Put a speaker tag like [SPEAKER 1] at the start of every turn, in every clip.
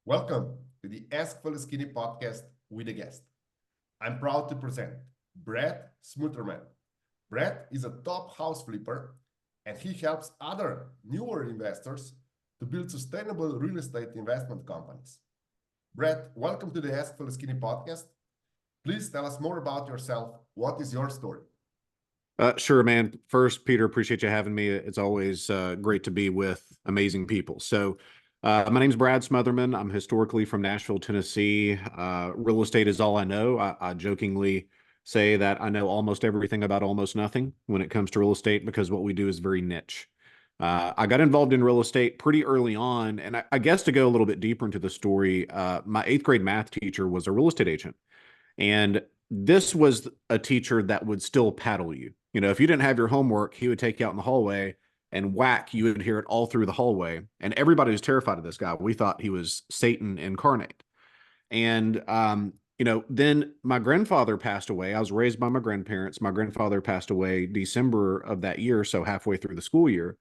[SPEAKER 1] Welcome to the Ask Faleskini podcast with a guest. I'm proud to present Brad Smotherman. Brad is a top house flipper and he helps other newer investors to build sustainable real estate investment companies. Brad, welcome to the Ask Faleskini podcast. Please tell us more about yourself. What is your story?
[SPEAKER 2] Sure, man. First, Peter, appreciate you having me. It's always great to be with amazing people. My name's Brad Smotherman. I'm historically from Nashville, Tennessee. Real estate is all I know. I jokingly say that I know almost everything about almost nothing when it comes to real estate because what we do is very niche. I got involved in real estate pretty early on, and I guess to go a little bit deeper into the story, my eighth grade math teacher was a real estate agent. And this was a teacher that would still paddle you. You know, if you didn't have your homework, he would take you out in the hallway and whack. You would hear it all through the hallway. And everybody was terrified of this guy. We thought he was Satan incarnate. And, then my grandfather passed away. I was raised by my grandparents. My grandfather passed away December of that year, so halfway through the school year.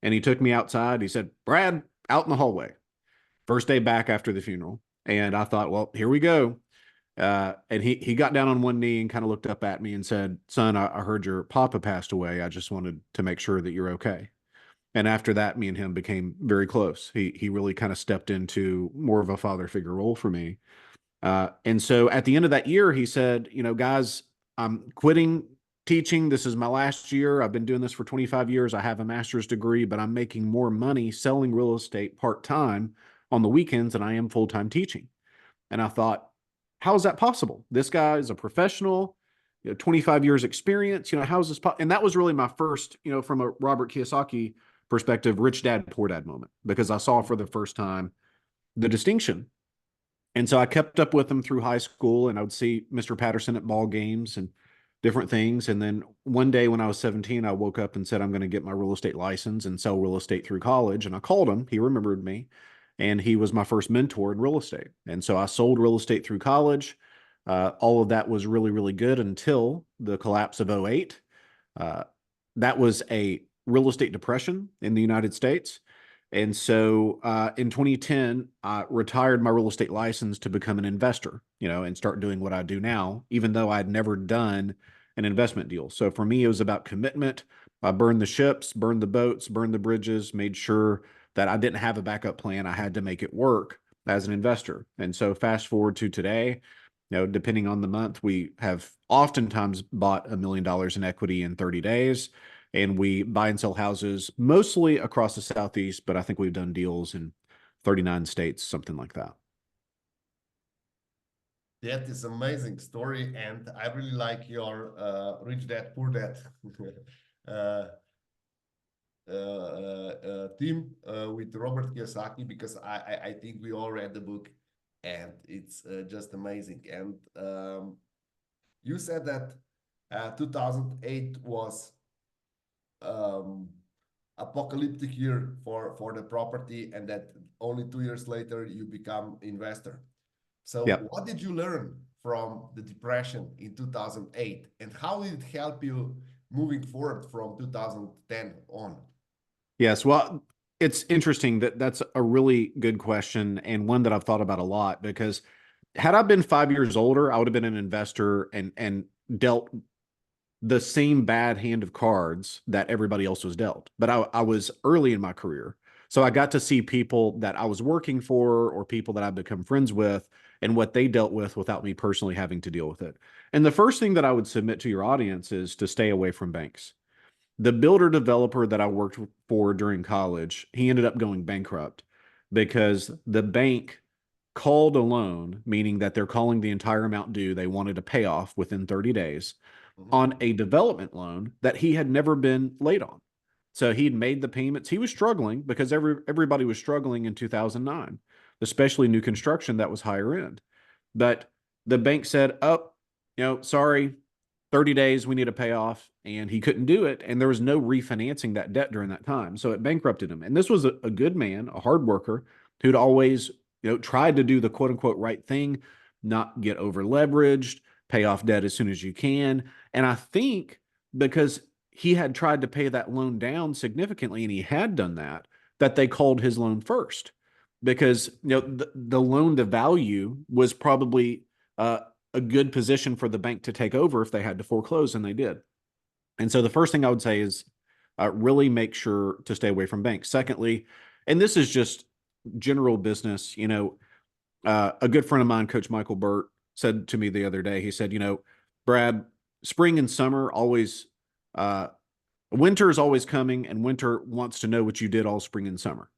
[SPEAKER 2] And he took me outside. He said, "Brad, out in the hallway." First day back after the funeral. And I thought, well, here we go. And he got down on one knee and kind of looked up at me and said, "Son, I heard your papa passed away. I just wanted to make sure that you're okay." And after that, me and him became very close. He really kind of stepped into more of a father figure role for me. And so at the end of that year, he said, "Guys, I'm quitting teaching. This is my last year. I've been doing this for 25 years. I have a master's degree, but I'm making more money selling real estate part-time on the weekends than I am full-time teaching." And I thought, how is that possible? This guy is a professional, 25 years experience. How is this? And that was really my first, from a Robert Kiyosaki perspective, rich dad, poor dad moment, because I saw for the first time the distinction. And so I kept up with him through high school, and I would see Mr. Patterson at ball games and different things. And then one day when I was 17, I woke up and said, I'm going to get my real estate license and sell real estate through college. And I called him. He remembered me. And he was my first mentor in real estate. And so I sold real estate through college. All of that was really, really good until the collapse of '08. That was a real estate depression in the United States. And so in 2010, I retired my real estate license to become an investor, and start doing what I do now, even though I'd never done an investment deal. So for me, it was about commitment. I burned the ships, burned the boats, burned the bridges, made sure that I didn't have a backup plan. I had to make it work as an investor. And so fast forward to today, depending on the month, we have oftentimes bought $1 million in equity in 30 days. And we buy and sell houses mostly across the Southeast, but I think we've done deals in 39 states, something like that.
[SPEAKER 1] That is an amazing story. And I really like your rich dad, poor dad theme with Robert Kiyosaki, because I think we all read the book and it's just amazing. And you said that 2008 was apocalyptic year for the property, and that only 2 years later you become investor. So
[SPEAKER 2] Yep.
[SPEAKER 1] what did you learn from the depression in 2008, and how did it help you moving forward from 2010 on?
[SPEAKER 2] Yes. Well, it's interesting that's a really good question, and one that I've thought about a lot, because had I been 5 years older, I would have been an investor and dealt the same bad hand of cards that everybody else was dealt. But I was early in my career. So I got to see people that I was working for or people that I've become friends with and what they dealt with without me personally having to deal with it. And the first thing that I would submit to your audience is to stay away from banks. The builder developer that I worked for during college, he ended up going bankrupt because the bank called a loan, meaning that they're calling the entire amount due they wanted to pay off within 30 days on a development loan that he had never been late on. So he'd made the payments. He was struggling because everybody was struggling in 2009, especially new construction that was higher end. But the bank said, "Oh, sorry, 30 days, we need to pay off." And he couldn't do it. And there was no refinancing that debt during that time. So it bankrupted him. And this was a good man, a hard worker who'd always, tried to do the quote unquote right thing, not get over leveraged, pay off debt as soon as you can. And I think because he had tried to pay that loan down significantly and he had done that, that they called his loan first. because the loan to value was probably a good position for the bank to take over if they had to foreclose, and they did. And so the first thing I would say is really make sure to stay away from banks. Secondly, and this is just general business, a good friend of mine, Coach Michael Burt, said to me the other day, he said, Brad, spring and summer always, winter is always coming, and winter wants to know what you did all spring and summer.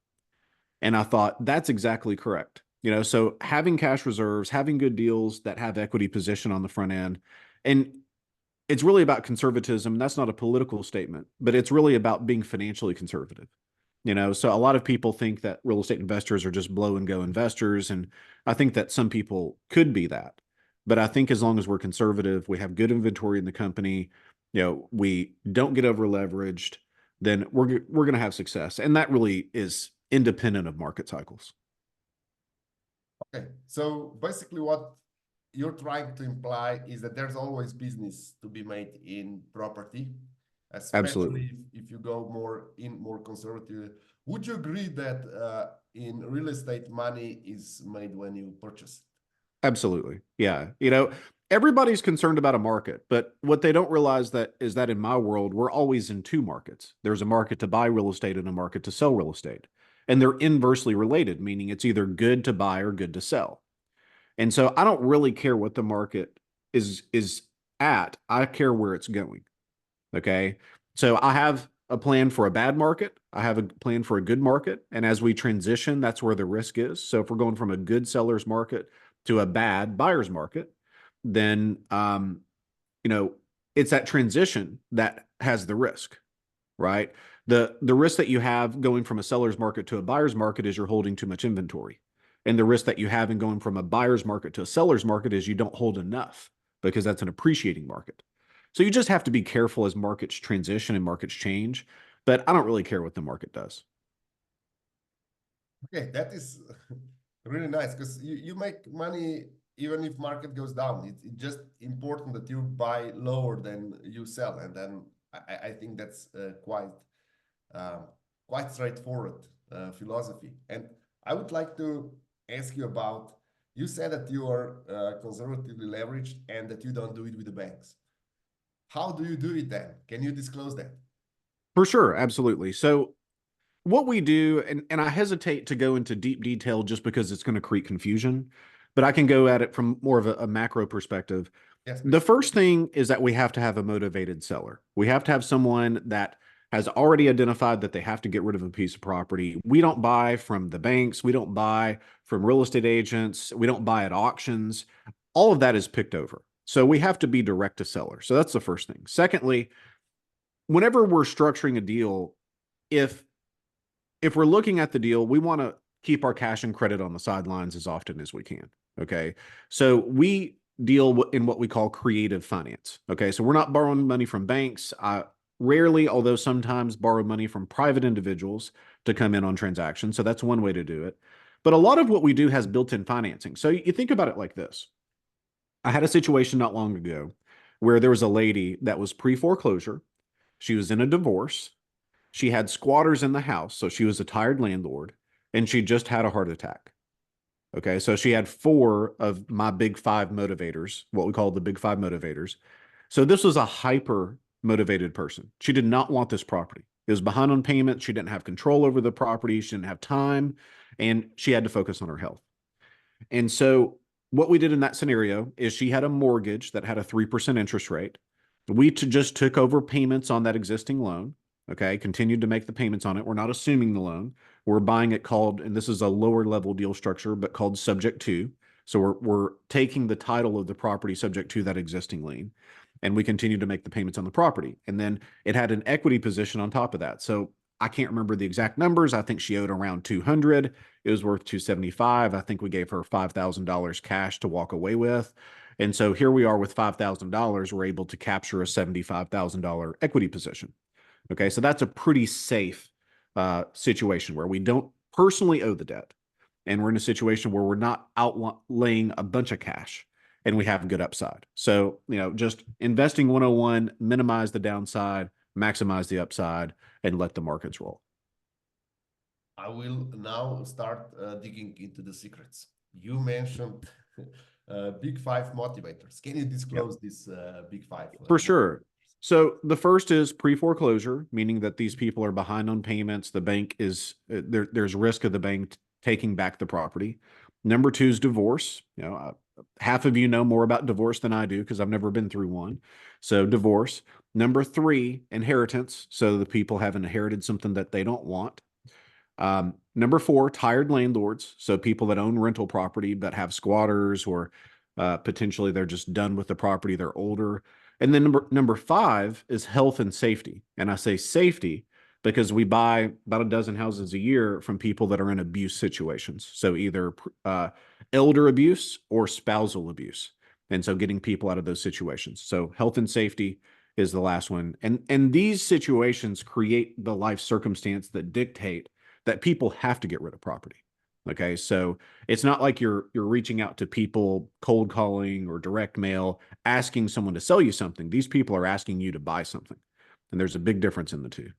[SPEAKER 2] And I thought that's exactly correct. So having cash reserves, having good deals that have equity position on the front end, and it's really about conservatism. That's not a political statement, but it's really about being financially conservative. So a lot of people think that real estate investors are just blow and go investors. And I think that some people could be that. But I think as long as we're conservative, we have good inventory in the company, we don't get over leveraged, then we're going to have success. And that really is independent of market cycles.
[SPEAKER 1] Okay. So basically what you're trying to imply is that there's always business to be made in property, especially if you go more conservative. Would you agree that in real estate, money is made when you purchase?
[SPEAKER 2] Absolutely. Yeah. Everybody's concerned about a market, but what they don't realize is that in my world, we're always in two markets. There's a market to buy real estate and a market to sell real estate. And they're inversely related, meaning it's either good to buy or good to sell. And so I don't really care what the market is at. I care where it's going. Okay. So I have a plan for a bad market. I have a plan for a good market. And as we transition, that's where the risk is. So if we're going from a good seller's market to a bad buyer's market, then it's that transition that has the risk, right? The risk that you have going from a seller's market to a buyer's market is you're holding too much inventory. And the risk that you have in going from a buyer's market to a seller's market is you don't hold enough, because that's an appreciating market. So you just have to be careful as markets transition and markets change. But I don't really care what the market does.
[SPEAKER 1] Okay, that is really nice, because you make money even if market goes down. It's just important that you buy lower than you sell, and then I think that's quite straightforward philosophy. And I would like to ask you about, you said that you are conservatively leveraged and that you don't do it with the banks. How do you do it then? Can you disclose that?
[SPEAKER 2] For sure, absolutely. So what we do, and I hesitate to go into deep detail just because it's going to create confusion, but I can go at it from more of a macro perspective.
[SPEAKER 1] Yes,
[SPEAKER 2] The
[SPEAKER 1] please.
[SPEAKER 2] first thing is that we have to have a motivated seller. We have to have someone that has already identified that they have to get rid of a piece of property. We don't buy from the banks. We don't buy from real estate agents. We don't buy at auctions. All of that is picked over. So we have to be direct to seller. So that's the first thing. Secondly, whenever we're structuring a deal, if we're looking at the deal, we want to keep our cash and credit on the sidelines as often as we can. Okay. So we deal in what we call creative finance. Okay. So we're not borrowing money from banks. I rarely, although sometimes, borrow money from private individuals to come in on transactions. So that's one way to do it. But a lot of what we do has built-in financing. So you think about it like this. I had a situation not long ago where there was a lady that was pre-foreclosure. She was in a divorce. She had squatters in the house, so she was a tired landlord, and she just had a heart attack. Okay, so she had 4 of my big 5 motivators, what we call the big 5 motivators. So this was a hyper motivated person. She did not want this property. It was behind on payments. She didn't have control over the property. She didn't have time, and she had to focus on her health. And so what we did in that scenario is she had a mortgage that had a 3% interest rate. We just took over payments on that existing loan. Okay, continued to make the payments on it. We're not assuming the loan. We're buying it called, and this is a lower level deal structure, but called subject to. So we're taking the title of the property subject to that existing lien, and we continue to make the payments on the property. And then it had an equity position on top of that. So I can't remember the exact numbers. I think she owed around 200. It was worth 275. I think we gave her $5,000 cash to walk away with. And so here we are with $5,000. We're able to capture a $75,000 equity position. Okay, so that's a pretty safe situation where we don't personally owe the debt. And we're in a situation where we're not outlaying a bunch of cash, and we have good upside. So, just investing 101, minimize the downside, maximize the upside, and let the markets roll.
[SPEAKER 1] I will now start digging into the secrets. You mentioned big five motivators. Can you
[SPEAKER 2] Yeah,
[SPEAKER 1] disclose these big five
[SPEAKER 2] for
[SPEAKER 1] motivators?
[SPEAKER 2] sure. So the first is pre-foreclosure, meaning that these people are behind on payments. The bank is there's risk of the bank taking back the property. Number two is divorce. Half of you know more about divorce than I do because I've never been through one. So divorce. Number three, inheritance. So the people have inherited something that they don't want. Number four, tired landlords. So people that own rental property but have squatters or potentially they're just done with the property. They're older. And then number five is health and safety. And I say safety because we buy about a dozen houses a year from people that are in abuse situations. So either elder abuse or spousal abuse. And so getting people out of those situations. So health and safety is the last one. And these situations create the life circumstance that dictate that people have to get rid of property. Okay, so it's not like you're reaching out to people, cold calling or direct mail, asking someone to sell you something. These people are asking you to buy something, and there's a big difference in the two.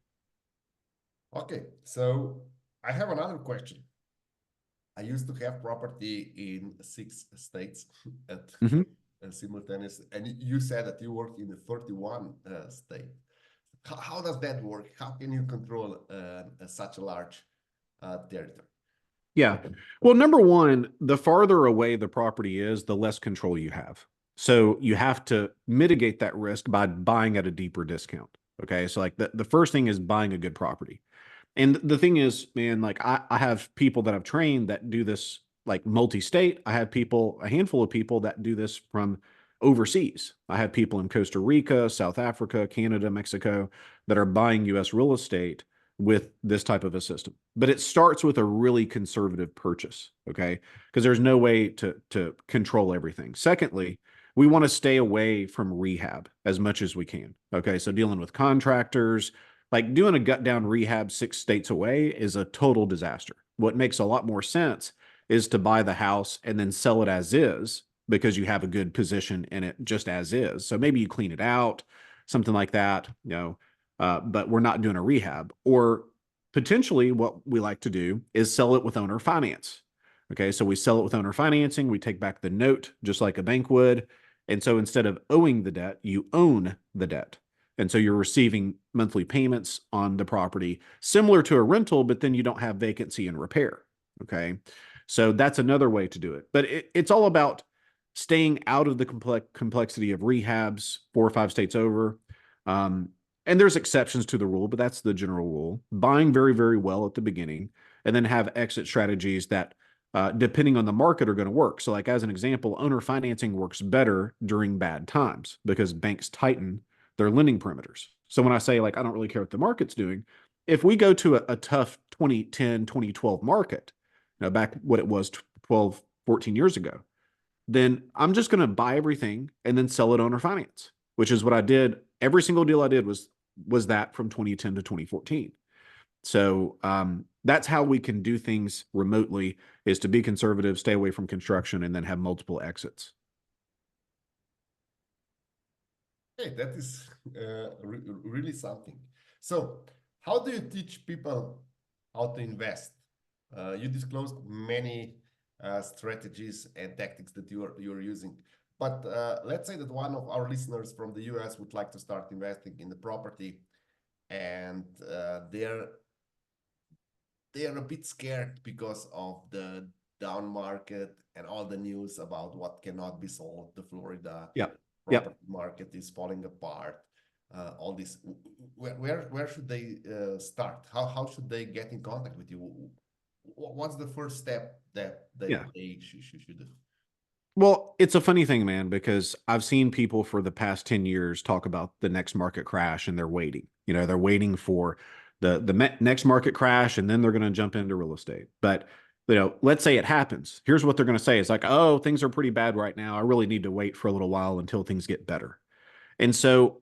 [SPEAKER 1] Okay, so I have another question. I used to have property in 6 states at
[SPEAKER 2] Mhm.
[SPEAKER 1] simultaneous, and you said that you work in the 31 state. How does that work? How can you control such a large territory?
[SPEAKER 2] Yeah. Well, number one, the farther away the property is, the less control you have. So you have to mitigate that risk by buying at a deeper discount. Okay. So, like, the first thing is buying a good property. And the thing is, man, like I have people that I've trained that do this like multi-state. I have people, a handful of people that do this from overseas. I have people in Costa Rica, South Africa, Canada, Mexico that are buying US real estate with this type of a system. But it starts with a really conservative purchase, okay? Because there's no way to control everything. Secondly, we want to stay away from rehab as much as we can. Okay, so dealing with contractors, like doing a gut down rehab 6 states away is a total disaster. What makes a lot more sense is to buy the house and then sell it as is because you have a good position in it just as is. So maybe you clean it out, something like that, but we're not doing a rehab. Or potentially what we like to do is sell it with owner finance. Okay, so we sell it with owner financing, we take back the note just like a bank would. And so instead of owing the debt, you own the debt. And so you're receiving monthly payments on the property, similar to a rental, but then you don't have vacancy and repair. Okay. So that's another way to do it. But it's all about staying out of the complexity of rehabs 4 or 5 states over. Um, and there's exceptions to the rule, but that's the general rule. Buying very, very well at the beginning, and then have exit strategies that, depending on the market, are going to work. So, like as an example, owner financing works better during bad times because banks tighten their lending perimeters. So when I say, like, I don't really care what the market's doing, if we go to a tough 2010, 2012 market, back what it was 12, 14 years ago, then I'm just going to buy everything and then sell it owner finance, which is what I did. Every single deal I did was that from 2010 to 2014. So that's how we can do things remotely, is to be conservative, stay away from construction, and then have multiple exits.
[SPEAKER 1] Hey, that is really something. So, how do you teach people how to invest? You disclosed many strategies and tactics that you're using. But let's say that one of our listeners from the US would like to start investing in the property, and they're a bit scared because of the down market and all the news about what cannot be sold. The Florida
[SPEAKER 2] Yep.
[SPEAKER 1] property
[SPEAKER 2] Yep.
[SPEAKER 1] market is falling apart. All this, where should they start? How should they get in contact with you? What's the first step that
[SPEAKER 2] Yeah.
[SPEAKER 1] they should do?
[SPEAKER 2] Well, it's a funny thing, man, because I've seen people for the past 10 years talk about the next market crash and they're waiting. They're waiting for the next market crash and then they're going to jump into real estate. But, let's say it happens. Here's what they're going to say. It's like, oh, things are pretty bad right now. I really need to wait for a little while until things get better. And so,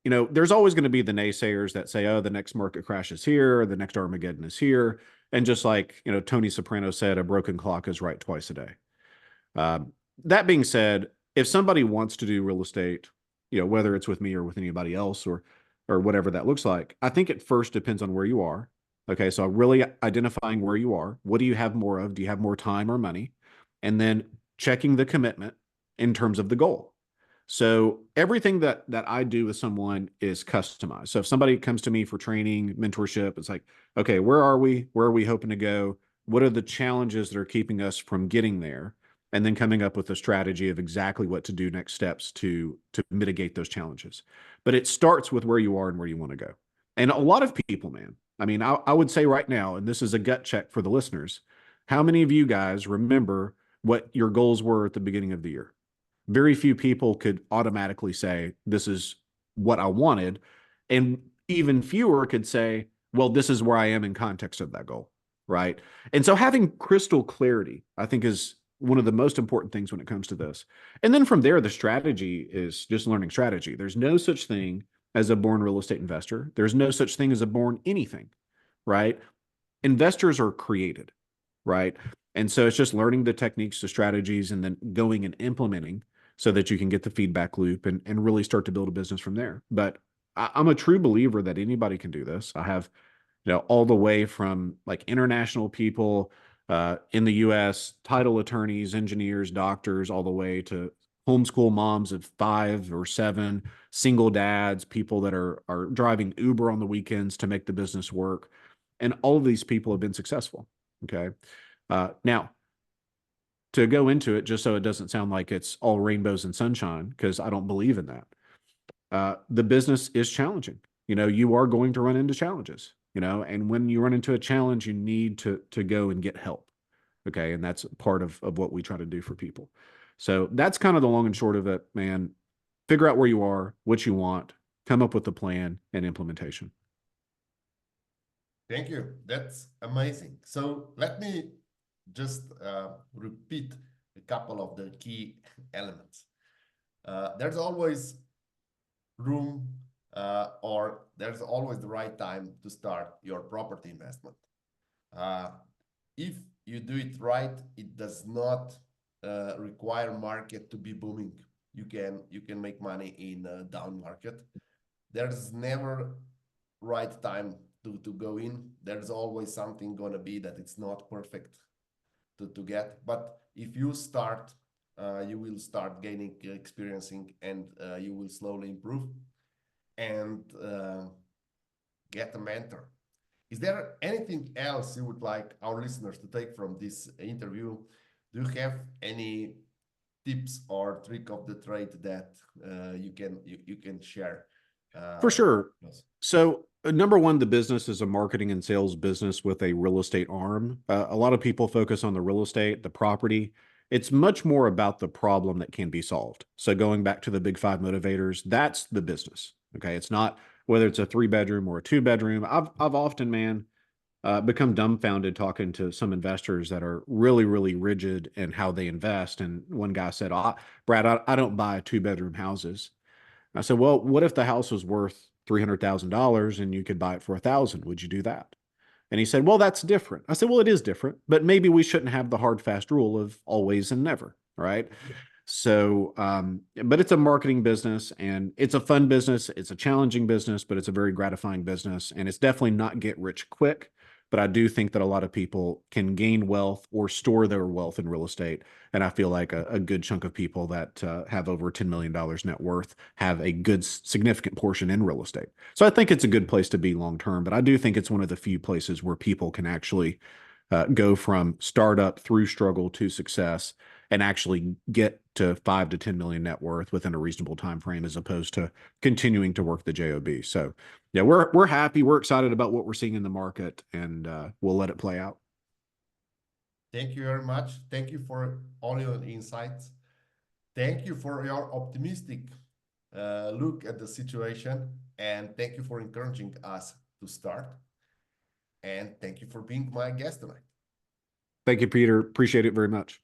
[SPEAKER 2] there's always going to be the naysayers that say, oh, the next market crash is here, or the next Armageddon is here. And just like, Tony Soprano said, a broken clock is right twice a day. Um, that being said, if somebody wants to do real estate, whether it's with me or with anybody else or whatever that looks like, I think it first depends on where you are. Okay, so really identifying where you are. What do you have more of? Do you have more time or money? And then checking the commitment in terms of the goal. So everything that I do with someone is customized. So if somebody comes to me for training, mentorship, it's like, okay, where are we? Where are we hoping to go? What are the challenges that are keeping us from getting there? And then coming up with a strategy of exactly what to do next steps to mitigate those challenges. But it starts with where you are and where you want to go. And a lot of people, man, I mean, I would say right now, and this is a gut check for the listeners, how many of you guys remember what your goals were at the beginning of the year? Very few people could automatically say, this is what I wanted. And even fewer could say, well, this is where I am in context of that goal. Right. And so having crystal clarity, I think, is one of the most important things when it comes to this. And then from there, the strategy is just learning strategy. There's no such thing as a born real estate investor. There's no such thing as a born anything, right? Investors are created, right? And so it's just learning the techniques, the strategies, and then going and implementing so that you can get the feedback loop and really start to build a business from there. But I'm a true believer that anybody can do this. I have, all the way from like international people in the US, title attorneys, engineers, doctors, all the way to homeschool moms of 5 or 7, single dads, people that are driving Uber on the weekends to make the business work. And all of these people have been successful. Okay. Now, to go into it, just so it doesn't sound like it's all rainbows and sunshine, because I don't believe in that. The business is challenging. You are going to run into challenges, and when you run into a challenge, you need to go and get help. Okay. And that's part of what we try to do for people. So that's kind of the long and short of it, man. Figure out where you are, what you want, come up with a plan and implementation.
[SPEAKER 1] Thank you. That's amazing. So let me just repeat a couple of the key elements. There's always room or there's always the right time to start your property investment. If you do it right, it does not require market to be booming. You can make money in a down market. There's never right time to go in. There's always something gonna be that it's not perfect to get. But if you start, you will start gaining experiencing and you will slowly improve and get a mentor. Is there anything else you would like our listeners to take from this interview? Do you have any tips or trick of the trade that you can share?
[SPEAKER 2] For sure.
[SPEAKER 1] Yes.
[SPEAKER 2] So, number one, the business is a marketing and sales business with a real estate arm. A lot of people focus on the real estate, the property. It's much more about the problem that can be solved. So, going back to the big 5 motivators, that's the business. Okay. It's not whether it's a 3 bedroom or a 2 bedroom. I've often, man, become dumbfounded talking to some investors that are really, really rigid in how they invest. And one guy said, Brad, I don't buy 2 bedroom houses. I said, well, what if the house was worth $300,000 and you could buy it for 1,000? Would you do that? And he said, well, that's different. I said, well, it is different, but maybe we shouldn't have the hard, fast rule of always and never. Right. So, but it's a marketing business and it's a fun business. It's a challenging business, but it's a very gratifying business. And it's definitely not get rich quick. But I do think that a lot of people can gain wealth or store their wealth in real estate. And I feel like a good chunk of people that have over $10 million net worth have a good, significant portion in real estate. So I think it's a good place to be long term. But I do think it's one of the few places where people can actually go from startup through struggle to success and actually get to 5 to 10 million net worth within a reasonable time frame, as opposed to continuing to work the job. So yeah, we're happy, we're excited about what we're seeing in the market, and we'll let it play out.
[SPEAKER 1] Thank you very much. Thank you for all your insights. Thank you for your optimistic look at the situation, and thank you for encouraging us to start. And thank you for being my guest tonight.
[SPEAKER 2] Thank you, Peter. Appreciate it very much.